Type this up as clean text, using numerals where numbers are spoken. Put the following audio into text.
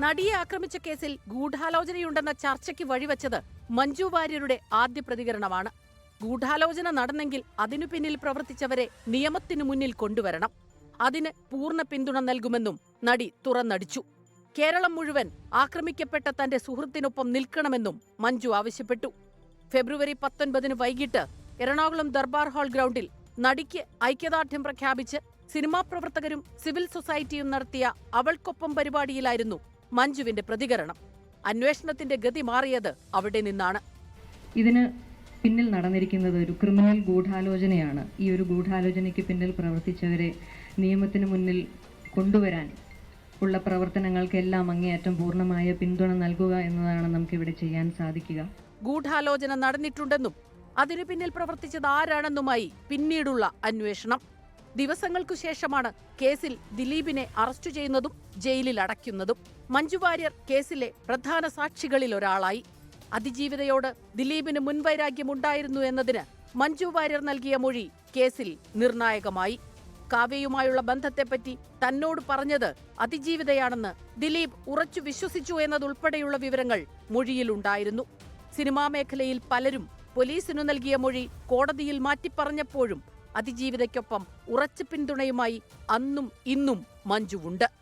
നടിയെ ആക്രമിച്ച കേസിൽ ഗൂഢാലോചനയുണ്ടെന്ന ചർച്ചയ്ക്ക് വഴിവെച്ചത് മഞ്ജു വാര്യരുടെ ആദ്യ പ്രതികരണമാണ്. ഗൂഢാലോചന നടന്നെങ്കിൽ അതിനു പിന്നിൽ പ്രവർത്തിച്ചവരെ നിയമത്തിനു മുന്നിൽ കൊണ്ടുവരണം. അതിന് പൂർണ്ണ പിന്തുണ നൽകുമെന്നും നടി തുറന്നടിച്ചു. കേരളം മുഴുവൻ ആക്രമിക്കപ്പെട്ട തന്റെ സുഹൃത്തിനൊപ്പം നിൽക്കണമെന്നും മഞ്ജു ആവശ്യപ്പെട്ടു. ഫെബ്രുവരി 19 വൈകിട്ട് എറണാകുളം ദർബാർ ഹാൾ ഗ്രൗണ്ടിൽ നടിക്ക് ഐക്യദാർഢ്യം പ്രഖ്യാപിച്ച് സിനിമാ പ്രവർത്തകരും സിവിൽ സൊസൈറ്റിയും നടത്തിയ അവൾക്കൊപ്പം പരിപാടിയിലായിരുന്നു മഞ്ജുവിന്റെ പ്രതികരണം. അന്വേഷണത്തിന്റെ ഗതി മാറിയത് അവിടെ നിന്നാണ്. ഇതിന് പിന്നിൽ നടന്നിരിക്കുന്നത് ഒരു ക്രിമിനൽ ഗൂഢാലോചനയാണ്. ഈ ഒരു ഗൂഢാലോചനയ്ക്ക് പിന്നിൽ പ്രവർത്തിച്ചവരെ നിയമത്തിന് മുന്നിൽ കൊണ്ടുവരാൻ ഉള്ള പ്രവർത്തനങ്ങൾക്കെല്ലാം അങ്ങേയറ്റം പൂർണ്ണമായ പിന്തുണ നൽകുക എന്നതാണ് നമുക്കിവിടെ ചെയ്യാൻ സാധിക്കുക. ഗൂഢാലോചന നടന്നിട്ടുണ്ടെന്നും അതിനു പിന്നിൽ പ്രവർത്തിച്ചത് ആരാണെന്നുമായി പിന്നീടുള്ള അന്വേഷണം. ദിവസങ്ങൾക്കു ശേഷമാണ് കേസിൽ ദിലീപിനെ അറസ്റ്റ് ചെയ്യുന്നതും ജയിലിൽ അടയ്ക്കുന്നതും. മഞ്ജു വാര്യർ കേസിലെ പ്രധാന സാക്ഷികളിലൊരാളായി. അതിജീവിതയോട് ദിലീപിന് മുൻവൈരാഗ്യമുണ്ടായിരുന്നു എന്നതിന് മഞ്ജു വാര്യർ നൽകിയ മൊഴി കേസിൽ നിർണായകമായി. കാവ്യയുമായുള്ള ബന്ധത്തെപ്പറ്റി തന്നോട് പറഞ്ഞത് അതിജീവിതയാണെന്ന് ദിലീപ് ഉറച്ചു വിശ്വസിച്ചു എന്നതുൾപ്പെടെയുള്ള വിവരങ്ങൾ മൊഴിയിലുണ്ടായിരുന്നു. സിനിമാ മേഖലയിൽ പലരും പോലീസിനു നൽകിയ മൊഴി കോടതിയിൽ മാറ്റിപ്പറഞ്ഞപ്പോഴും അതിജീവിതയ്ക്കൊപ്പം ഉറച്ച പിന്തുണയുമായി അന്നും ഇന്നും മഞ്ജുവുണ്ട്.